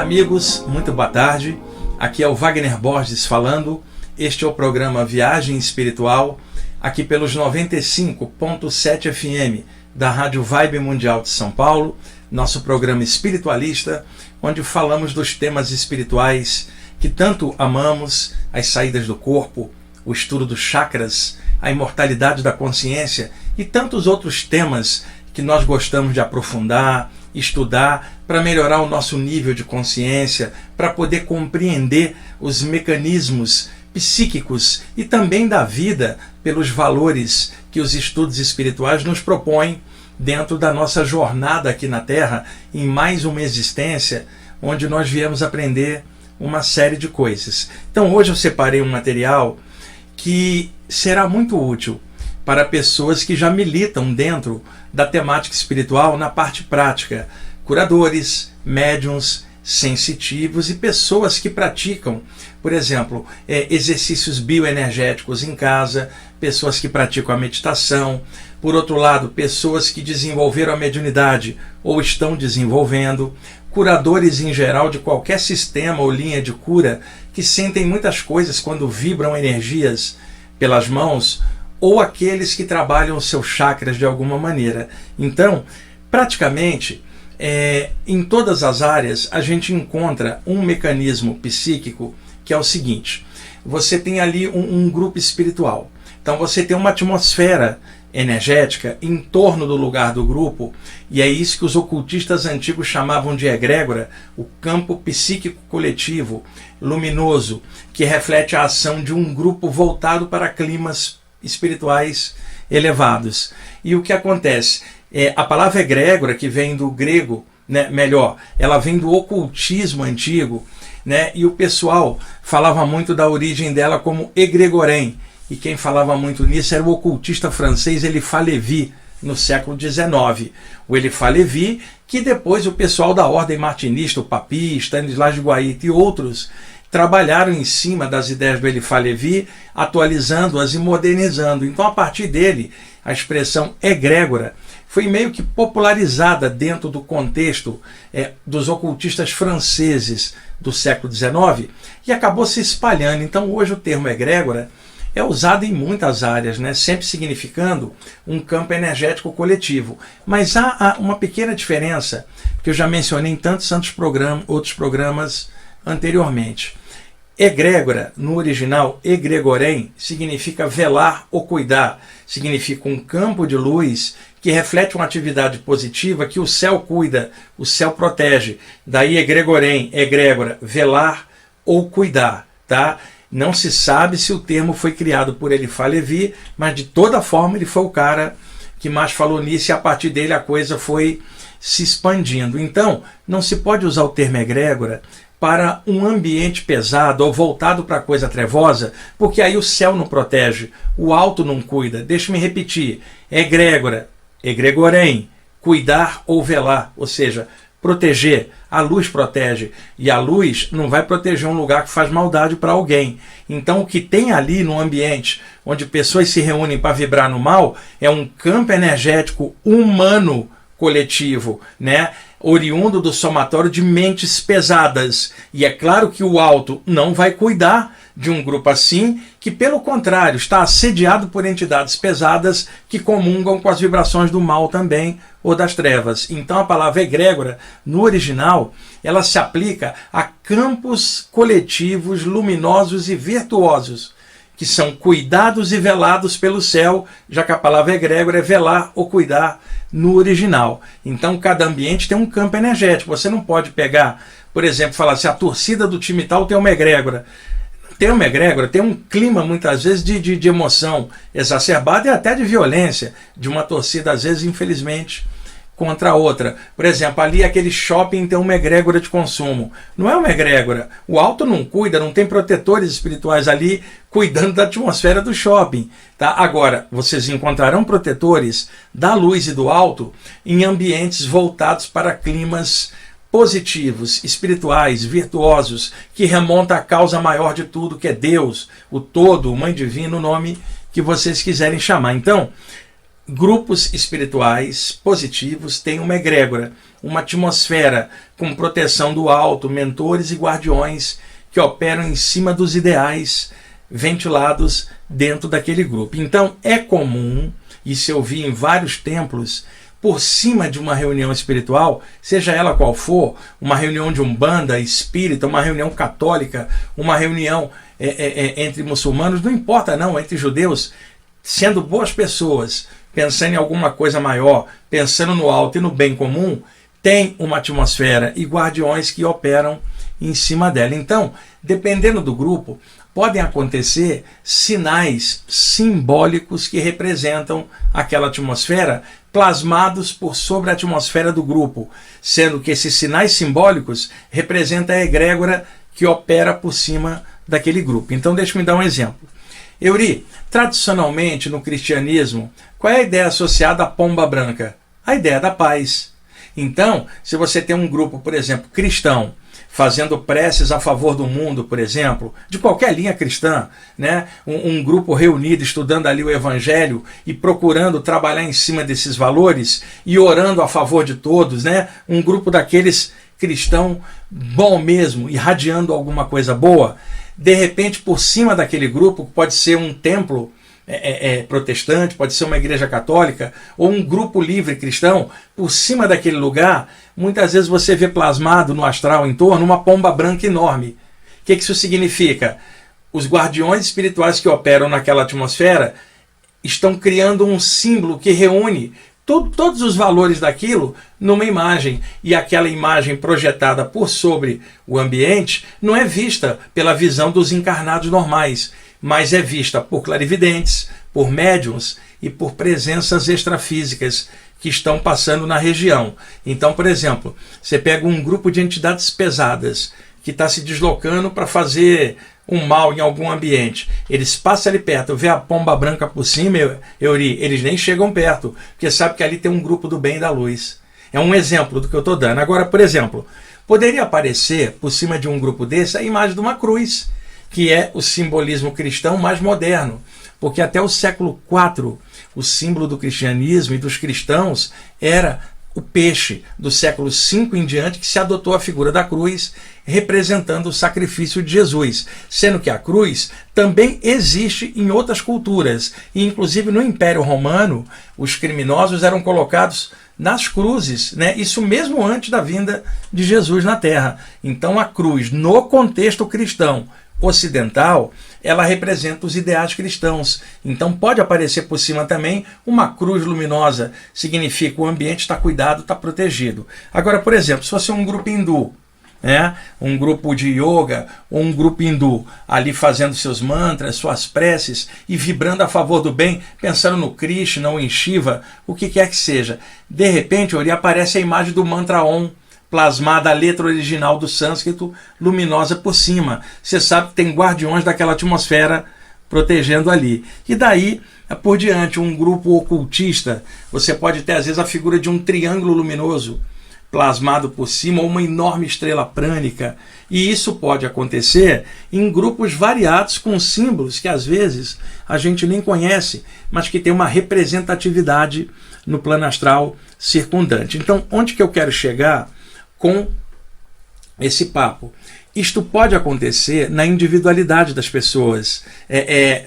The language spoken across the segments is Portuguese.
Olá amigos, muito boa tarde. Aqui é o Wagner Borges falando. Este é o programa Viagem Espiritual, aqui pelos 95.7 FM da Rádio Vibe Mundial de São Paulo, nosso programa espiritualista, onde falamos dos temas espirituais que tanto amamos, as saídas do corpo, o estudo dos chakras, a imortalidade da consciência e tantos outros temas que nós gostamos de aprofundar, estudar, para melhorar o nosso nível de consciência, para poder compreender os mecanismos psíquicos e também da vida pelos valores que os estudos espirituais nos propõem dentro da nossa jornada aqui na Terra, em mais uma existência, onde nós viemos aprender uma série de coisas. Então hoje eu separei um material que será muito útil para pessoas que já militam dentro da temática espiritual na parte prática, curadores, médiuns, sensitivos e pessoas que praticam, por exemplo, exercícios bioenergéticos em casa, pessoas que praticam a meditação, por outro lado, pessoas que desenvolveram a mediunidade ou estão desenvolvendo, curadores em geral de qualquer sistema ou linha de cura que sentem muitas coisas quando vibram energias pelas mãos, ou aqueles que trabalham os seus chakras de alguma maneira. Então, praticamente, em todas as áreas, a gente encontra um mecanismo psíquico que é o seguinte: você tem ali um grupo espiritual. Então você tem uma atmosfera energética em torno do lugar do grupo, e é isso que os ocultistas antigos chamavam de egrégora, o campo psíquico coletivo, luminoso, que reflete a ação de um grupo voltado para climas espirituais elevados. E o que acontece? A palavra egrégora, que vem do grego, né, ela vem do ocultismo antigo, né, e o pessoal falava muito da origem dela como egregorém, e quem falava muito nisso era o ocultista francês Eliphas Lévy, no século XIX. O Eliphas Lévy, que depois o pessoal da ordem martinista, o Papi, Stanislas de Guaita e outros, trabalharam em cima das ideias do Eliphas Lévy, atualizando-as e modernizando. Então, a partir dele, a expressão egrégora foi meio que popularizada dentro do contexto dos ocultistas franceses do século XIX e acabou se espalhando. Então, hoje o termo egrégora é usado em muitas áreas, né? Sempre significando um campo energético coletivo. Mas há uma pequena diferença, que eu já mencionei em tantos outros programas anteriormente. Egrégora, no original, egregorém, significa velar ou cuidar. Significa um campo de luz que reflete uma atividade positiva que o céu cuida, o céu protege. Daí egregorém, egrégora, velar ou cuidar, tá? Não se sabe se o termo foi criado por Eliphas Lévy, mas de toda forma ele foi o cara que mais falou nisso e a partir dele a coisa foi se expandindo. Então, não se pode usar o termo egrégora para um ambiente pesado ou voltado para coisa trevosa, porque aí o céu não protege, o alto não cuida. Deixa-me repetir: egrégora, egregorém, cuidar ou velar, ou seja, proteger. A luz protege, e a luz não vai proteger um lugar que faz maldade para alguém. Então o que tem ali no ambiente onde pessoas se reúnem para vibrar no mal é um campo energético humano coletivo, né? Oriundo do somatório de mentes pesadas. E é claro que o alto não vai cuidar de um grupo assim, que pelo contrário está assediado por entidades pesadas que comungam com as vibrações do mal também, ou das trevas. Então a palavra egrégora, no original, ela se aplica a campos coletivos luminosos e virtuosos, que são cuidados e velados pelo céu, já que a palavra egrégora é velar ou cuidar no original. Então cada ambiente tem um campo energético. Você não pode pegar, por exemplo, falar assim: a torcida do time tal tem uma egrégora. Tem uma egrégora, tem um clima muitas vezes de emoção exacerbada e até de violência de uma torcida, às vezes, infelizmente, contra a outra. Por exemplo, ali aquele shopping tem uma egrégora de consumo. Não é uma egrégora. O alto não cuida, não tem protetores espirituais ali cuidando da atmosfera do shopping. Tá? Agora, vocês encontrarão protetores da luz e do alto em ambientes voltados para climas positivos, espirituais, virtuosos, que remonta à causa maior de tudo, que é Deus, o todo, o Mãe Divina, o nome que vocês quiserem chamar. Então, grupos espirituais positivos têm uma egrégora, uma atmosfera com proteção do alto, mentores e guardiões que operam em cima dos ideais ventilados dentro daquele grupo. Então é comum, isso eu vi em vários templos, por cima de uma reunião espiritual, seja ela qual for, uma reunião de umbanda, espírita, uma reunião católica, uma reunião entre muçulmanos, não importa não, entre judeus, sendo boas pessoas, pensando em alguma coisa maior, pensando no alto e no bem comum, tem uma atmosfera e guardiões que operam em cima dela. Então, dependendo do grupo, podem acontecer sinais simbólicos que representam aquela atmosfera, plasmados por sobre a atmosfera do grupo, sendo que esses sinais simbólicos representam a egrégora que opera por cima daquele grupo. Então, deixa-me dar um exemplo. Euri, tradicionalmente no cristianismo, qual é a ideia associada à pomba branca? A ideia da paz. Então, se você tem um grupo, por exemplo, cristão, fazendo preces a favor do mundo, por exemplo, de qualquer linha cristã, né? Um grupo reunido, estudando ali o Evangelho e procurando trabalhar em cima desses valores e orando a favor de todos, né? Um grupo daqueles cristão bom mesmo, irradiando alguma coisa boa, de repente por cima daquele grupo, pode ser um templo protestante, pode ser uma igreja católica ou um grupo livre cristão, por cima daquele lugar, muitas vezes você vê plasmado no astral em torno uma pomba branca enorme. O que isso significa? Os guardiões espirituais que operam naquela atmosfera estão criando um símbolo que reúne todos os valores daquilo numa imagem, e aquela imagem projetada por sobre o ambiente não é vista pela visão dos encarnados normais, mas é vista por clarividentes, por médiuns e por presenças extrafísicas que estão passando na região. Então, por exemplo, você pega um grupo de entidades pesadas que está se deslocando para fazer um mal em algum ambiente. Eles passam ali perto, vê a pomba branca por cima, Euri, eles nem chegam perto, porque sabe que ali tem um grupo do bem e da luz. É um exemplo do que eu estou dando. Agora, por exemplo, poderia aparecer por cima de um grupo desse a imagem de uma cruz, que é o simbolismo cristão mais moderno, porque até o século IV, o símbolo do cristianismo e dos cristãos era o peixe. Do século V em diante que se adotou a figura da cruz, representando o sacrifício de Jesus, sendo que a cruz também existe em outras culturas, e inclusive no Império Romano, os criminosos eram colocados nas cruzes, né? Isso mesmo antes da vinda de Jesus na Terra. Então a cruz, no contexto cristão ocidental, ela representa os ideais cristãos. Então pode aparecer por cima também uma cruz luminosa, significa que o ambiente está cuidado, está protegido. Agora, por exemplo, se fosse um grupo hindu, né? Um grupo de yoga ou um grupo hindu ali fazendo seus mantras, suas preces e vibrando a favor do bem, pensando no Krishna ou em Shiva, o que quer que seja, de repente aparece a imagem do mantra Om, plasmada a letra original do sânscrito, luminosa por cima. Você sabe que tem guardiões daquela atmosfera protegendo ali. E daí por diante, um grupo ocultista, você pode ter às vezes a figura de um triângulo luminoso plasmado por cima, ou uma enorme estrela prânica. E isso pode acontecer em grupos variados com símbolos que às vezes a gente nem conhece, mas que tem uma representatividade no plano astral circundante. Então, onde que eu quero chegar com esse papo? Isto pode acontecer na individualidade das pessoas,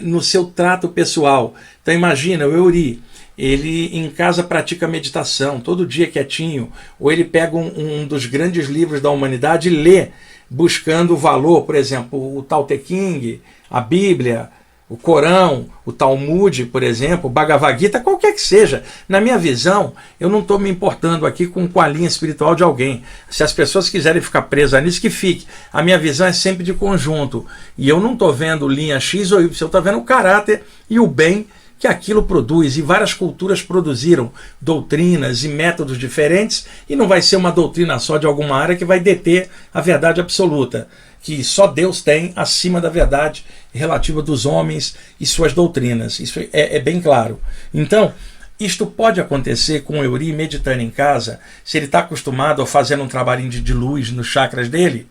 no seu trato pessoal. Então imagina, o Euri, ele em casa pratica meditação, todo dia quietinho, ou ele pega um dos grandes livros da humanidade e lê, buscando o valor, por exemplo, o Tao Te Ching, a Bíblia, o Corão, o Talmud, por exemplo, o Bhagavad Gita, qualquer que seja. Na minha visão, eu não estou me importando aqui com a linha espiritual de alguém. Se as pessoas quiserem ficar presas nisso, que fique. A minha visão é sempre de conjunto. E eu não estou vendo linha X ou Y, eu estou vendo o caráter e o bem que aquilo produz. E várias culturas produziram doutrinas e métodos diferentes, e não vai ser uma doutrina só de alguma área que vai deter a verdade absoluta, que só Deus tem acima da verdade relativa dos homens e suas doutrinas. Isso é bem claro. Então, isto pode acontecer com o Euri meditando em casa, se ele está acostumado a fazer um trabalhinho de luz nos chakras dele.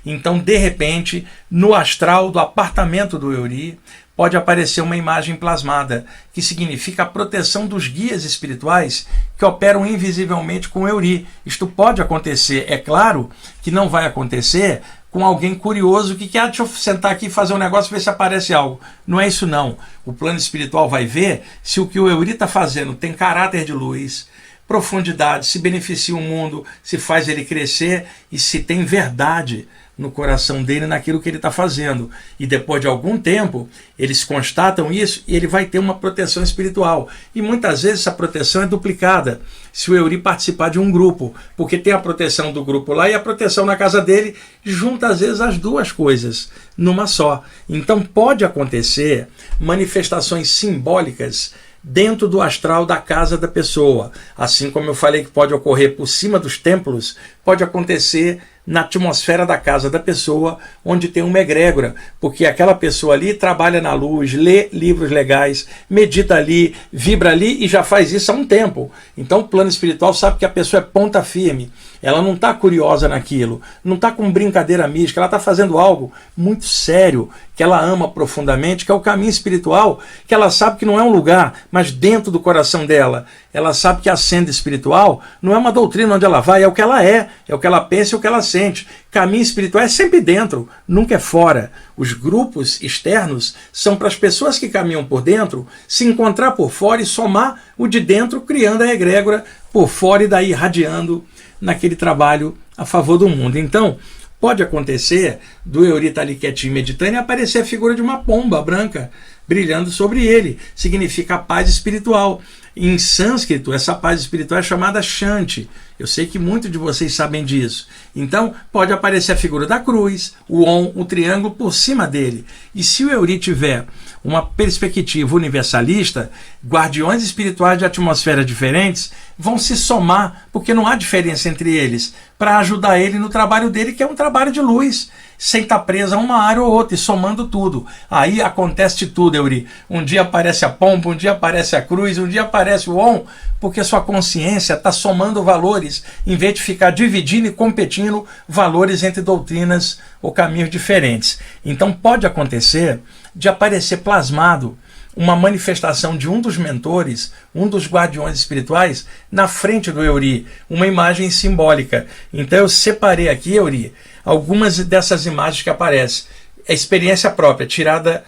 Então, de repente, no astral do apartamento do Euri, pode aparecer uma imagem plasmada, que significa a proteção dos guias espirituais que operam invisivelmente com o Euri. Isto pode acontecer, é claro que não vai acontecer com alguém curioso que quer, deixa eu sentar aqui e fazer um negócio e ver se aparece algo. Não é isso não. O plano espiritual vai ver se o que o Euri está fazendo tem caráter de luz, profundidade, se beneficia o mundo, se faz ele crescer e se tem verdade no coração dele naquilo que ele está fazendo. E depois de algum tempo, eles constatam isso e ele vai ter uma proteção espiritual. E muitas vezes essa proteção é duplicada se o Euri participar de um grupo, porque tem a proteção do grupo lá e a proteção na casa dele, junta às vezes as duas coisas numa só. Então pode acontecer manifestações simbólicas dentro do astral da casa da pessoa. Assim como eu falei que pode ocorrer por cima dos templos, pode acontecer na atmosfera da casa da pessoa, onde tem uma egrégora, porque aquela pessoa ali trabalha na luz, lê livros legais, medita ali, vibra ali e já faz isso há um tempo. Então o plano espiritual sabe que a pessoa é ponta firme, ela não está curiosa naquilo, não está com brincadeira mística, ela está fazendo algo muito sério, que ela ama profundamente, que é o caminho espiritual, que ela sabe que não é um lugar, mas dentro do coração dela. Ela sabe que a senda espiritual não é uma doutrina onde ela vai, é o que ela é o que ela pensa e o que ela sente. Caminho espiritual é sempre dentro, nunca é fora. Os grupos externos são para as pessoas que caminham por dentro se encontrar por fora e somar o de dentro, criando a egrégora por fora e daí irradiando naquele trabalho a favor do mundo. Então, pode acontecer do Euri estar ali quietinho meditando e aparecer a figura de uma pomba branca brilhando sobre ele. Significa a paz espiritual. Em sânscrito, essa paz espiritual é chamada Shanti. Eu sei que muitos de vocês sabem disso. Então, pode aparecer a figura da cruz, o Om, o triângulo por cima dele. E se o Euri tiver uma perspectiva universalista, guardiões espirituais de atmosferas diferentes vão se somar, porque não há diferença entre eles, para ajudar ele no trabalho dele, que é um trabalho de luz, sem estar preso a uma área ou outra, e somando tudo. Aí acontece tudo, Euri. Um dia aparece a pompa, um dia aparece a cruz, um dia aparece o Om, porque sua consciência está somando valores, em vez de ficar dividindo e competindo valores entre doutrinas ou caminhos diferentes. Então pode acontecer de aparecer plasmado uma manifestação de um dos mentores, um dos guardiões espirituais, na frente do Euri, uma imagem simbólica. Então eu separei aqui, Euri, algumas dessas imagens que aparecem. É experiência própria, tirada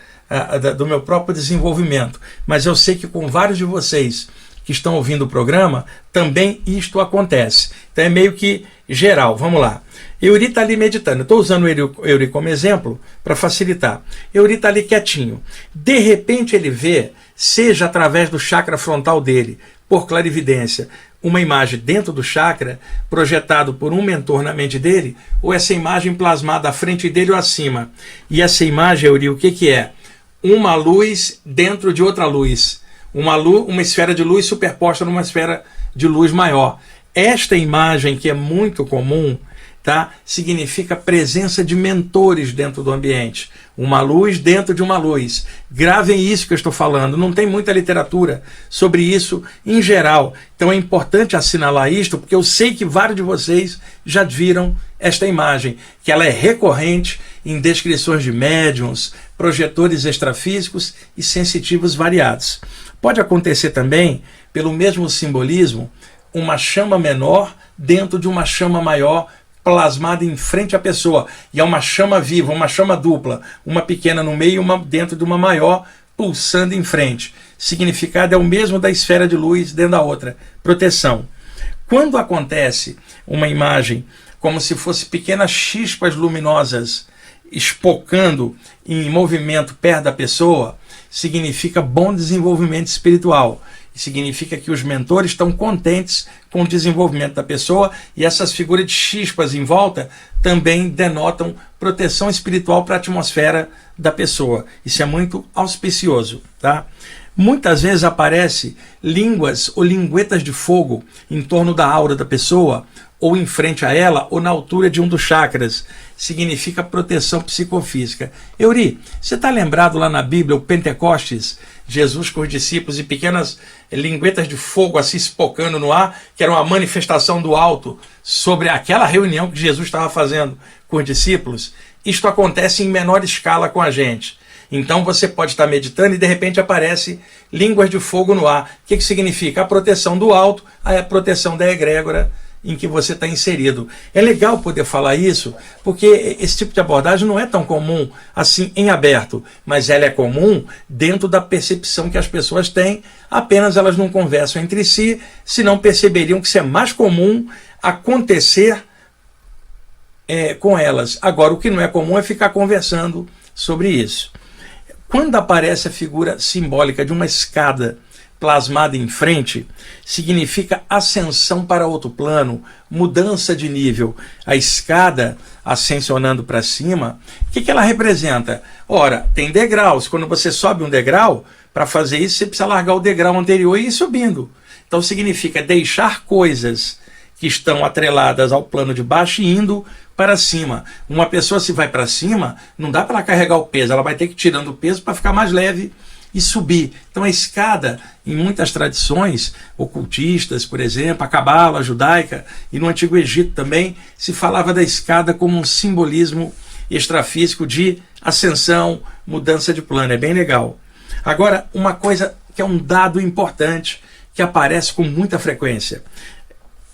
do meu próprio desenvolvimento. Mas eu sei que com vários de vocês que estão ouvindo o programa, também isto acontece. Então é meio que geral. Vamos lá. Euri está ali meditando. Eu estou usando o Euri como exemplo para facilitar. Euri está ali quietinho. De repente ele vê, seja através do chakra frontal dele, por clarividência, uma imagem dentro do chakra, projetado por um mentor na mente dele, ou essa imagem plasmada à frente dele ou acima. E essa imagem, Euri, o que é? Uma luz dentro de outra luz. Uma esfera de luz superposta numa esfera de luz maior. Esta imagem, que é muito comum, tá, significa presença de mentores dentro do ambiente. Uma luz dentro de uma luz. Gravem isso que eu estou falando. Não tem muita literatura sobre isso em geral. Então é importante assinalar isto, porque eu sei que vários de vocês já viram esta imagem, que ela é recorrente em descrições de médiums, projetores extrafísicos e sensitivos variados. Pode acontecer também, pelo mesmo simbolismo, uma chama menor dentro de uma chama maior plasmada em frente à pessoa. E é uma chama viva, uma chama dupla, uma pequena no meio e uma dentro de uma maior pulsando em frente. Significado é o mesmo da esfera de luz dentro da outra. Proteção. Quando acontece uma imagem como se fosse pequenas chispas luminosas espocando em movimento perto da pessoa, significa bom desenvolvimento espiritual. Significa que os mentores estão contentes com o desenvolvimento da pessoa, e essas figuras de chispas em volta também denotam proteção espiritual para a atmosfera da pessoa. Isso é muito auspicioso, tá? Muitas vezes aparece línguas ou linguetas de fogo em torno da aura da pessoa, ou em frente a ela, ou na altura de um dos chakras. Significa proteção psicofísica. Euri, você está lembrado lá na Bíblia, o Pentecostes, Jesus com os discípulos e pequenas linguetas de fogo assim espocando no ar, que era uma manifestação do alto sobre aquela reunião que Jesus estava fazendo com os discípulos? Isto acontece em menor escala com a gente. Então você pode estar meditando e de repente aparece línguas de fogo no ar. O que significa? A proteção do alto, a proteção da egrégora em que você está inserido. É legal poder falar isso, porque esse tipo de abordagem não é tão comum assim em aberto, mas ela é comum dentro da percepção que as pessoas têm, apenas elas não conversam entre si, senão perceberiam que isso é mais comum acontecer com elas. Agora, o que não é comum é ficar conversando sobre isso. Quando aparece a figura simbólica de uma escada plasmada em frente, significa ascensão para outro plano, mudança de nível. A escada ascensionando para cima, o que ela representa? Ora, tem degraus. Quando você sobe um degrau, para fazer isso você precisa largar o degrau anterior e ir subindo. Então significa deixar coisas que estão atreladas ao plano de baixo e indo para cima. Uma pessoa, se vai para cima, não dá para ela carregar o peso, ela vai ter que ir tirando o peso para ficar mais leve e subir. Então a escada, em muitas tradições ocultistas, por exemplo, a cabala judaica e no Antigo Egito também, se falava da escada como um simbolismo extrafísico de ascensão, mudança de plano. É bem legal. Agora, uma coisa que é um dado importante, que aparece com muita frequência.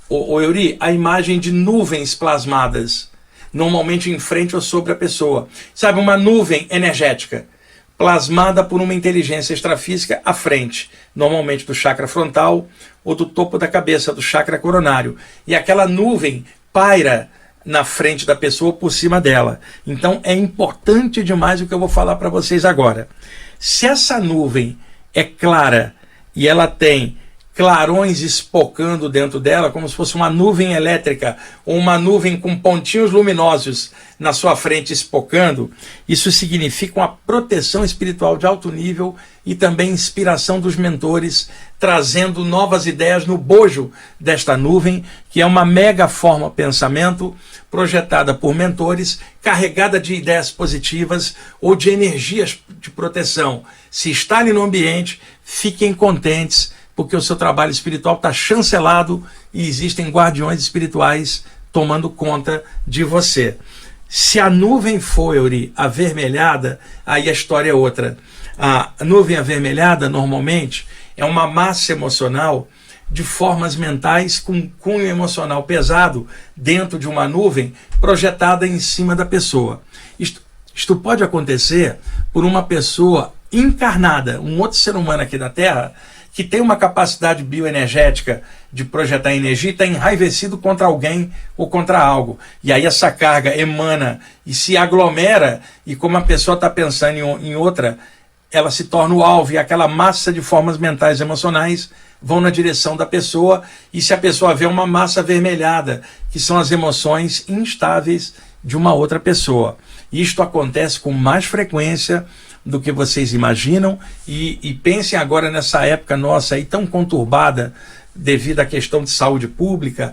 Ô Euri, a imagem de nuvens plasmadas, normalmente em frente ou sobre a pessoa. Sabe, uma nuvem energética, plasmada por uma inteligência extrafísica à frente, normalmente do chakra frontal ou do topo da cabeça, do chakra coronário. E aquela nuvem paira na frente da pessoa ou por cima dela. Então é importante demais o que eu vou falar para vocês agora. Se essa nuvem é clara e ela tem clarões espocando dentro dela, como se fosse uma nuvem elétrica ou uma nuvem com pontinhos luminosos na sua frente espocando, isso significa uma proteção espiritual de alto nível e também inspiração dos mentores, trazendo novas ideias no bojo desta nuvem, que é uma mega forma pensamento projetada por mentores, carregada de ideias positivas ou de energias de proteção. Se estarem no ambiente, fiquem contentes, porque o seu trabalho espiritual está chancelado e existem guardiões espirituais tomando conta de você. Se a nuvem for, Euri, avermelhada, aí a história é outra. A nuvem avermelhada, normalmente, é uma massa emocional de formas mentais com cunho emocional pesado dentro de uma nuvem projetada em cima da pessoa. Isto pode acontecer por uma pessoa encarnada, um outro ser humano aqui da Terra, que tem uma capacidade bioenergética de projetar energia e está enraivecido contra alguém ou contra algo. E aí essa carga emana e se aglomera, e como a pessoa está pensando em outra, ela se torna o alvo, e aquela massa de formas mentais e emocionais vão na direção da pessoa, e se a pessoa vê uma massa avermelhada, que são as emoções instáveis de uma outra pessoa. Isto acontece com mais frequência do que vocês imaginam, e pensem agora nessa época nossa aí tão conturbada devido à questão de saúde pública,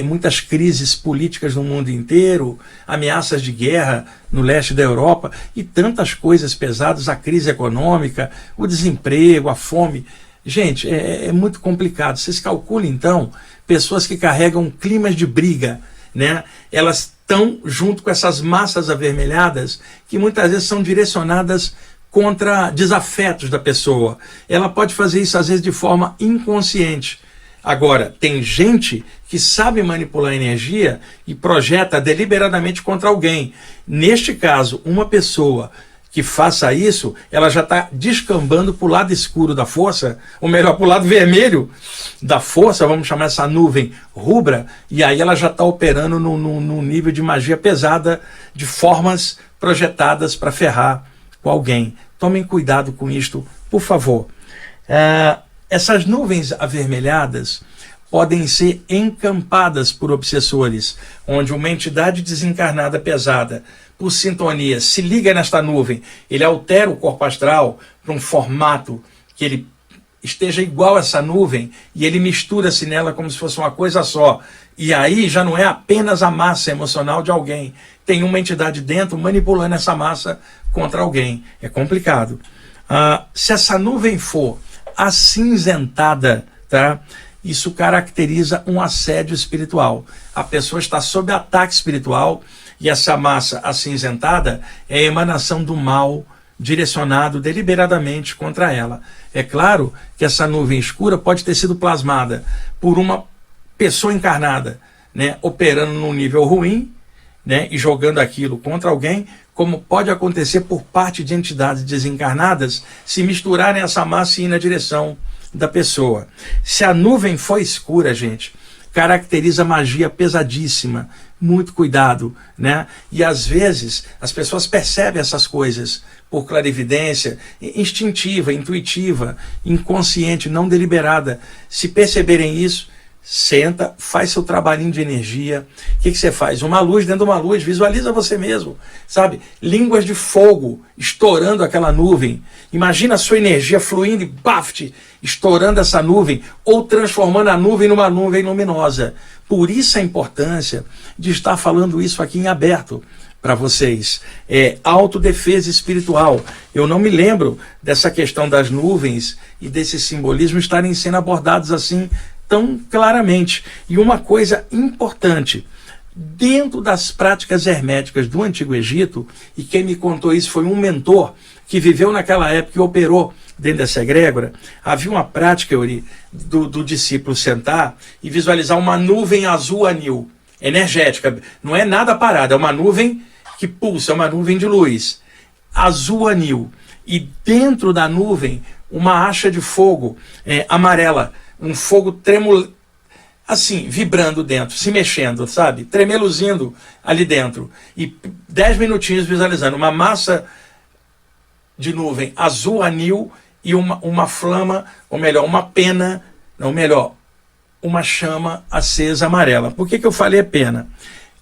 muitas crises políticas no mundo inteiro, ameaças de guerra no leste da Europa e tantas coisas pesadas, a crise econômica, o desemprego, a fome. Gente, é muito complicado. Vocês calculem então, pessoas que carregam climas de briga, né? Elas estão junto com essas massas avermelhadas que muitas vezes são direcionadas contra desafetos da pessoa. Ela pode fazer isso às vezes de forma inconsciente. Agora, tem gente que sabe manipular a energia e projeta deliberadamente contra alguém. Neste caso, uma pessoa que faça isso, ela já está descambando para o lado escuro da força, ou melhor, para o lado vermelho da força, vamos chamar essa nuvem rubra, e aí ela já está operando num nível de magia pesada, de formas projetadas para ferrar com alguém. Tomem cuidado com isto, por favor. Essas nuvens avermelhadas podem ser encampadas por obsessores, onde uma entidade desencarnada pesada, por sintonia, se liga nesta nuvem, ele altera o corpo astral para um formato que ele esteja igual a essa nuvem, e ele mistura-se nela como se fosse uma coisa só. E aí já não é apenas a massa emocional de alguém, tem uma entidade dentro manipulando essa massa contra alguém. É complicado. Se essa nuvem for acinzentada, tá? Isso caracteriza um assédio espiritual. A pessoa está sob ataque espiritual, e essa massa acinzentada é a emanação do mal direcionado deliberadamente contra ela. É claro que essa nuvem escura pode ter sido plasmada por uma pessoa encarnada, né, operando num nível ruim, né, e jogando aquilo contra alguém, como pode acontecer por parte de entidades desencarnadas se misturarem essa massa e ir na direção da pessoa. Se a nuvem for escura, gente, caracteriza magia pesadíssima. Muito cuidado, né? E às vezes as pessoas percebem essas coisas por clarividência, instintiva, intuitiva, inconsciente, não deliberada. Se perceberem isso, senta, faz seu trabalhinho de energia. O que você faz? Uma luz dentro de uma luz, visualiza você mesmo, sabe? Línguas de fogo estourando aquela nuvem. Imagina a sua energia fluindo e baft, estourando essa nuvem, ou transformando a nuvem numa nuvem luminosa. Por isso a importância de estar falando isso aqui em aberto para vocês. Autodefesa espiritual. Eu não me lembro dessa questão das nuvens e desse simbolismo estarem sendo abordados assim tão claramente. E uma coisa importante, dentro das práticas herméticas do Antigo Egito, e quem me contou isso foi um mentor que viveu naquela época e operou dentro dessa egrégora, havia uma prática, Euri, do discípulo sentar e visualizar uma nuvem azul anil, energética, não é nada parada, é uma nuvem que pulsa, é uma nuvem de luz, azul anil, e dentro da nuvem uma acha de fogo amarela, um fogo tremulando, assim, vibrando dentro, se mexendo, sabe? Tremeluzindo ali dentro. E 10 minutinhos visualizando uma massa de nuvem azul anil e uma flama, ou melhor, uma pena, não, melhor, uma chama acesa amarela. Por que eu falei pena?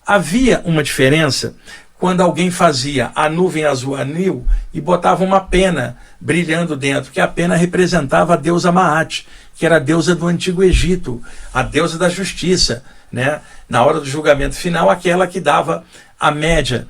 Havia uma diferença quando alguém fazia a nuvem azul anil e botava uma pena brilhando dentro, que a pena representava a deusa Maat, que era a deusa do Antigo Egito, a deusa da justiça, né? Na hora do julgamento final, aquela que dava a média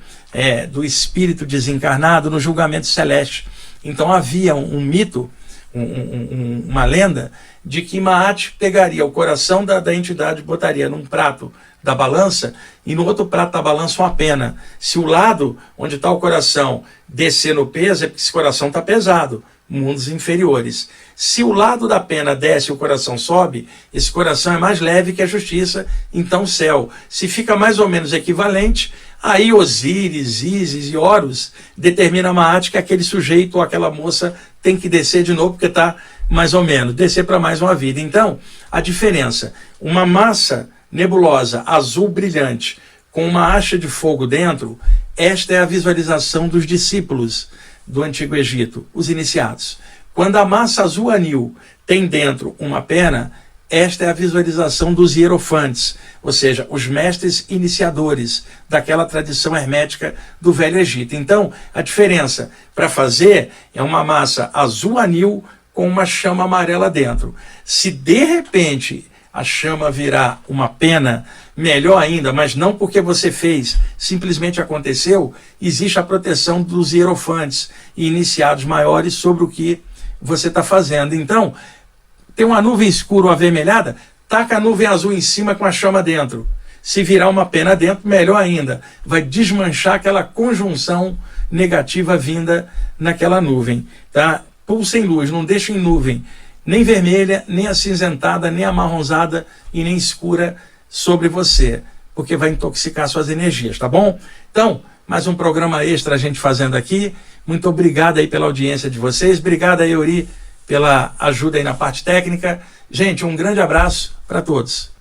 do espírito desencarnado no julgamento celeste. Então havia um mito, uma lenda, de que Maat pegaria o coração da entidade, botaria num prato da balança, e no outro prato da balança uma pena. Se o lado onde está o coração descer no peso, é porque esse coração está pesado, mundos inferiores. Se o lado da pena desce e o coração sobe, esse coração é mais leve que a justiça, então céu. Se fica mais ou menos equivalente, aí Osíris, Ísis e Horus determina a Maat que aquele sujeito ou aquela moça tem que descer de novo, porque está mais ou menos, descer para mais uma vida. Então, a diferença, uma massa nebulosa, azul brilhante, com uma acha de fogo dentro, esta é a visualização dos discípulos do Antigo Egito, os iniciados. Quando a massa azul anil tem dentro uma pena, esta é a visualização dos hierofantes, ou seja, os mestres iniciadores daquela tradição hermética do Velho Egito. Então, a diferença para fazer é uma massa azul anil com uma chama amarela dentro. Se de repente a chama virar uma pena, melhor ainda, mas não porque você fez, simplesmente aconteceu, existe a proteção dos hierofantes e iniciados maiores sobre o que você está fazendo. Então, tem uma nuvem escura ou avermelhada, taca a nuvem azul em cima com a chama dentro. Se virar uma pena dentro, melhor ainda, vai desmanchar aquela conjunção negativa vinda naquela nuvem. Tá? Pulsa em luz, não deixa em nuvem, nem vermelha, nem acinzentada, nem amarronzada e nem escura sobre você, porque vai intoxicar suas energias, tá bom? Então, mais um programa extra a gente fazendo aqui. Muito obrigado aí pela audiência de vocês. Obrigado aí, Euri, pela ajuda aí na parte técnica. Gente, um grande abraço para todos.